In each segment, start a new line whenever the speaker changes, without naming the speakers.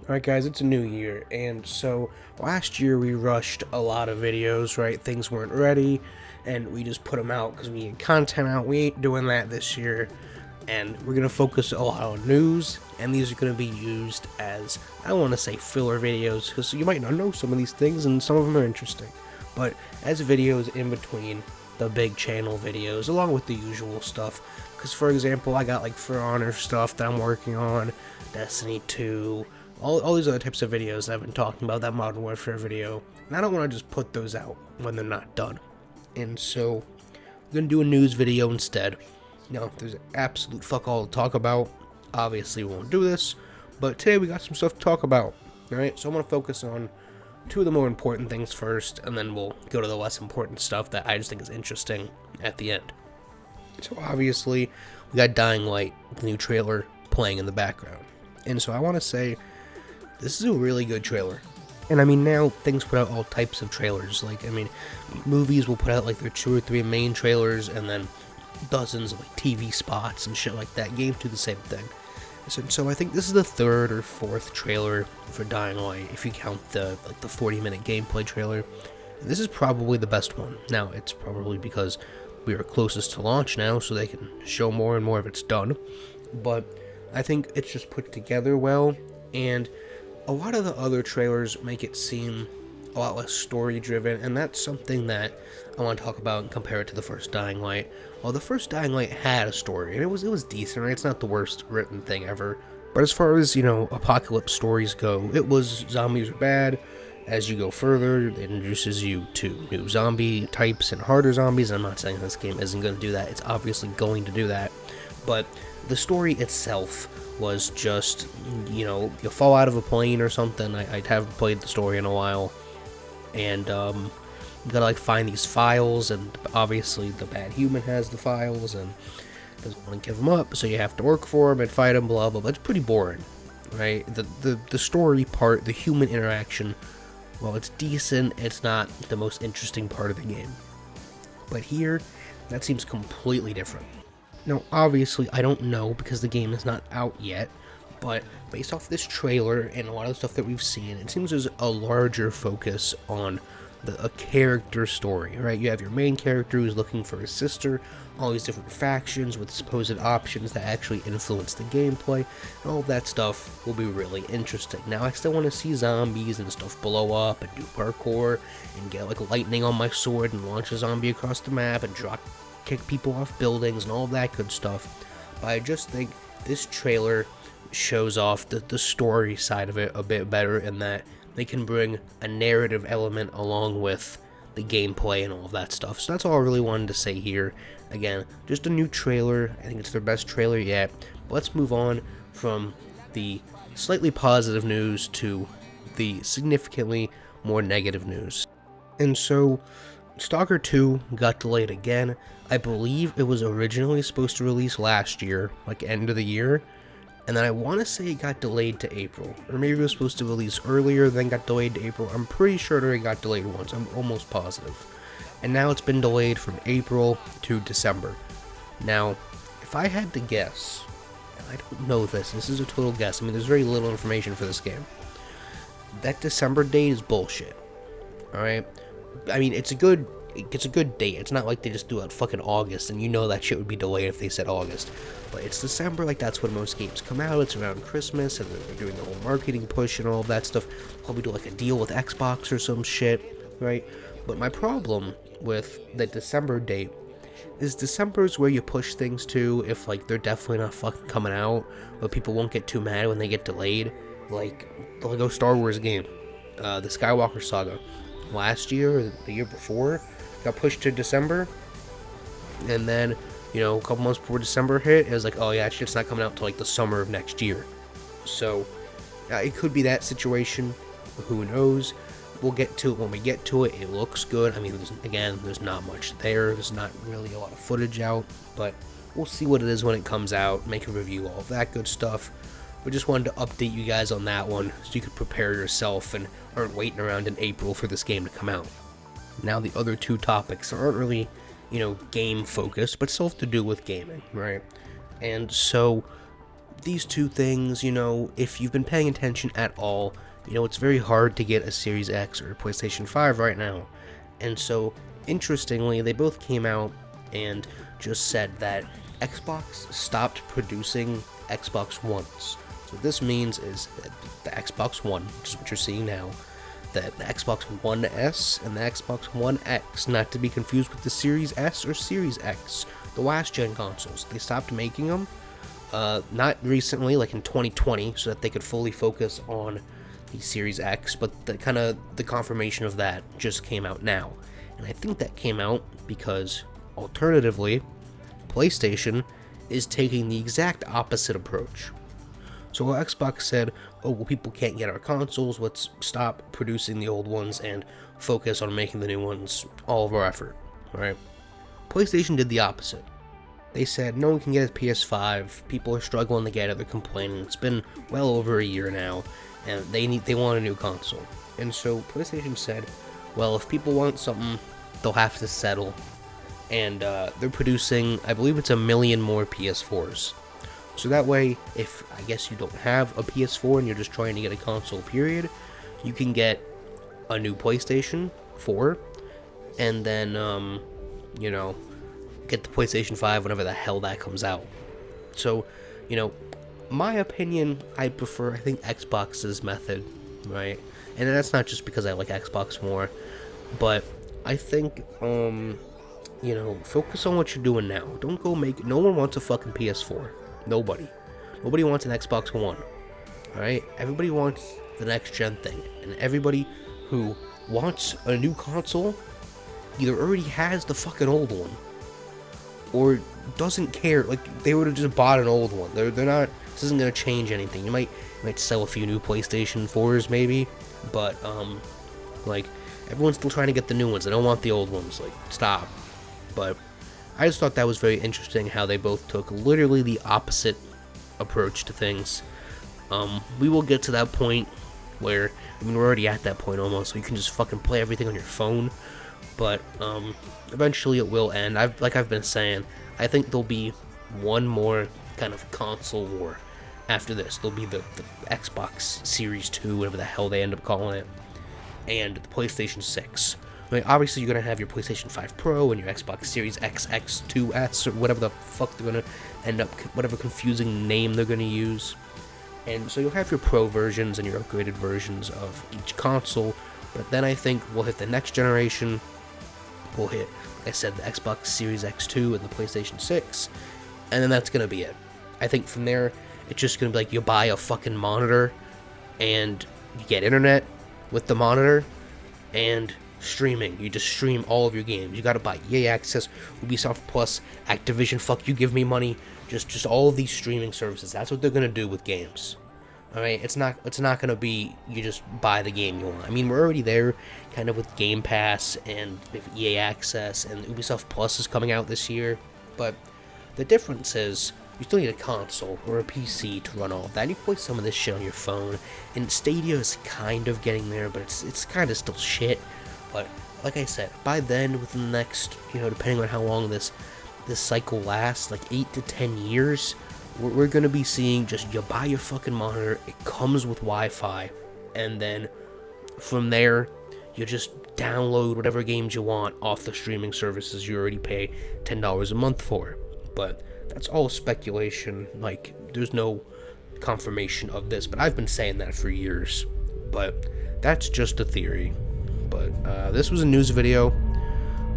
Alright guys, it's a new year, and so last year we rushed a lot of videos, right? Things weren't ready, and we just put them out because we had content out. We ain't doing that this year, and we're going to focus a lot on news, and these are going to be used as, I don't want to say filler videos, because you might not know some of these things, and some of them are interesting, but as videos in between the big channel videos, along with the usual stuff, because for example, I got like For Honor stuff that I'm working on, Destiny 2, all these other types of videos I've been talking about, that Modern Warfare video, and I don't want to just put those out when they're not done. And so, I'm going to do a news video instead. Now, there's absolute fuck all to talk about. Obviously, we won't do this, but today we got some stuff to talk about. Alright, so I'm going to focus on two of the more important things first, and then we'll go to the less important stuff that I just think is interesting at the end. So obviously, we got Dying Light, the new trailer, playing in the background. And so I want to say, this is a really good trailer. And I mean, now things put out all types of trailers. Like, I mean, movies will put out like their 2 or 3 main trailers, and then dozens of like TV spots and shit like that. Games do the same thing. So I think this is the 3rd or 4th trailer for Dying Light, if you count the 40-minute gameplay trailer. And this is probably the best one. Now, it's probably because we are closest to launch now, so they can show more and more of it's done. But I think it's just put together well, and a lot of the other trailers make it seem a lot less story-driven, and that's something that I want to talk about and compare it to the first Dying Light. Well, the first Dying Light had a story, and it was decent, right? It's not the worst written thing ever. But as far as, apocalypse stories go, it was zombies are bad. As you go further, it introduces you to new zombie types and harder zombies. I'm not saying this game isn't going to do that. It's obviously going to do that. But the story itself was just, you fall out of a plane or something. I haven't played the story in a while. And, you gotta, find these files, and obviously the bad human has the files, and doesn't want to give them up, so you have to work for him and fight him, blah, blah, blah. It's pretty boring, right? The story part, the human interaction, well, it's decent, it's not the most interesting part of the game. But here, that seems completely different. Now, obviously, I don't know, because the game is not out yet, but based off this trailer and a lot of the stuff that we've seen, it seems there's a larger focus on a character story, right? You have your main character who's looking for his sister, all these different factions with supposed options that actually influence the gameplay, and all that stuff will be really interesting. Now, I still want to see zombies and stuff blow up and do parkour and get lightning on my sword and launch a zombie across the map and kick people off buildings and all of that good stuff. But I just think this trailer shows off the story side of it a bit better, in that they can bring a narrative element along with the gameplay and all of that stuff. So that's all I really wanted to say here. Again, just a new trailer. I think it's their best trailer yet. But let's move on from the slightly positive news to the significantly more negative news. And so, Stalker 2 got delayed again. I believe it was originally supposed to release last year, end of the year. And then I want to say it got delayed to April. Or maybe it was supposed to release earlier, then got delayed to April. I'm pretty sure it already got delayed once. I'm almost positive. And now it's been delayed from April to December. Now, if I had to guess, and I don't know this is a total guess. I mean, there's very little information for this game. That December date is bullshit. Alright? I mean, it's a good date. It's not like they just do it fucking August, and that shit would be delayed if they said August. But it's December, that's when most games come out. It's around Christmas, and they're doing the whole marketing push and all of that stuff. Probably do a deal with Xbox or some shit, right? But my problem with the December date is December's where you push things to if they're definitely not fucking coming out, but people won't get too mad when they get delayed. Like the Lego Star Wars game, the Skywalker Saga, last year or the year before, got pushed to December, and then a couple months before December hit, it was oh yeah, shit's not coming out till the summer of next year. So it could be that situation. Who knows? We'll get to it when we get to it. It looks good. I mean, there's not much there. There's not really a lot of footage out, but we'll see what it is when it comes out. Make a review, all of that good stuff. But just wanted to update you guys on that one so you could prepare yourself and aren't waiting around in April for this game to come out. Now, the other two topics aren't really, game focused, but still have to do with gaming, right? And so, these two things, you know, if you've been paying attention at all, you know, it's very hard to get a Series X or a PlayStation 5 right now. And so, interestingly, they both came out and just said that Xbox stopped producing Xbox Ones. So what this means is that the Xbox One, which is what you're seeing now, that the Xbox One S and the Xbox One X, not to be confused with the Series S or Series X, the last gen consoles, they stopped making them, not recently, like in 2020, so that they could fully focus on the Series X, but the confirmation of that just came out now. And I think that came out because, alternatively, PlayStation is taking the exact opposite approach. So Xbox said, oh, well, people can't get our consoles, let's stop producing the old ones and focus on making the new ones all of our effort, alright? PlayStation did the opposite. They said, no one can get a PS5, people are struggling to get it, they're complaining, it's been well over a year now, and they want a new console. And so PlayStation said, well, if people want something, they'll have to settle. And they're producing, I believe it's 1 million more PS4s. So that way, if I guess you don't have a PS4 and you're just trying to get a console, period, you can get a new PlayStation 4, and then, you know, get the PlayStation 5 whenever the hell that comes out. So, you know, my opinion, I think Xbox's method, right? And that's not just because I like Xbox more, but I think, you know, focus on what you're doing now. Don't go make... No one wants a fucking PS4. Nobody. Nobody wants an Xbox One. Alright? Everybody wants the next gen thing. And everybody who wants a new console either already has the fucking old one, or doesn't care. Like, they would have just bought an old one. They're not... This isn't going to change anything. You might sell a few new PlayStation 4s, maybe. But, like, everyone's still trying to get the new ones. They don't want the old ones. Like, stop. But I just thought that was very interesting how they both took literally the opposite approach to things. We will get to that point where, I mean, we're already at that point almost, so you can just fucking play everything on your phone. But eventually it will end. Like I've been saying, I think there'll be one more kind of console war after this. There'll be the Xbox Series 2, whatever the hell they end up calling it, and the PlayStation 6. I mean, obviously you're going to have your PlayStation 5 Pro and your Xbox Series X, X2S, or whatever the fuck they're going to end up, whatever confusing name they're going to use. And so you'll have your Pro versions and your upgraded versions of each console, but then I think we'll hit the next generation. We'll hit, like I said, the Xbox Series X2 and the PlayStation 6, and then that's going to be it. I think from there, it's just going to be like you buy a fucking monitor, and you get internet with the monitor, and streaming. You just stream all of your games. You gotta buy EA Access, Ubisoft Plus, Activision, fuck you, give me money. Just all of these streaming services. That's what they're gonna do with games. Alright, it's not gonna be you just buy the game you want. I mean, we're already there kind of with Game Pass and with EA Access, and Ubisoft Plus is coming out this year. But the difference is you still need a console or a PC to run all of that. And you can play some of this shit on your phone. And Stadia is kind of getting there, but it's kind of still shit. But like I said, by then, within the next, you know, depending on how long this cycle lasts, like 8 to 10 years, we're going to be seeing just, you buy your fucking monitor, it comes with Wi-Fi, and then from there, you just download whatever games you want off the streaming services you already pay $10 a month for. But that's all speculation. Like, there's no confirmation of this, but I've been saying that for years. But that's just a theory. But this was a news video.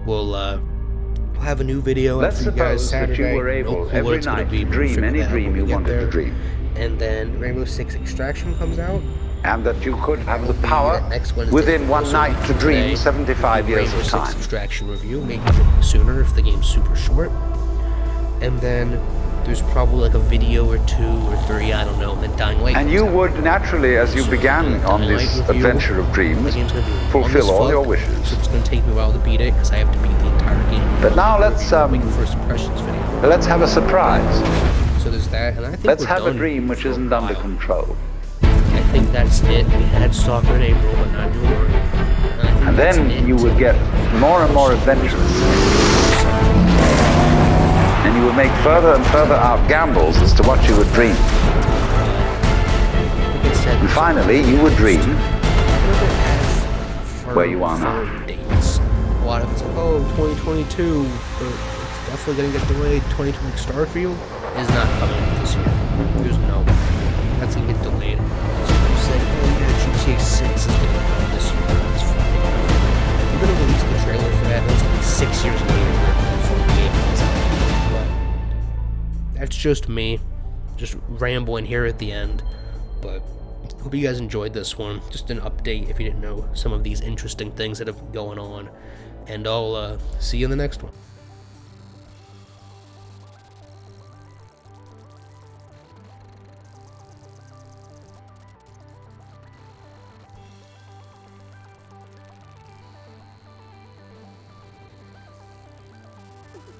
We'll have a new video for you guys Saturday.
That you were able every night to dream any dream you wanted to dream.
And then Rainbow Six Extraction comes out.
And that you could have the power within one night to dream 75 years of time.
Rainbow Six Extraction review, maybe sooner if the game's super short. And then there's probably like a video or 2 or 3, I don't know, and then Dying Light.
And you would naturally, as you began on this adventure of dreams, fulfill all your wishes.
So it's going to take me a while to beat it, because I have to beat the entire game.
But now let's
make a first impressions video.
Let's have a surprise.
So there's that, and I think
let's have a dream which isn't under control.
I think that's it. We had Stalker in April, but not anymore.
And then you would get more and more adventurous. And you would make further and further out gambles as to what you would dream. And finally, you would dream where you are now.
Dates. A lot of it's like, oh, 2022, but it's definitely going to get delayed. 2020 Starfield is not coming this year. There's no way. That's going to get delayed. So you said, oh yeah, GTA 6 is going to come this year. That's fine. You're going to release the trailer for that, and it's going to be 6 years later before the game comes out. But that's just me. Just rambling here at the end. But hope you guys enjoyed this one. Just an update if you didn't know some of these interesting things that have been going on. And I'll see you in the next one.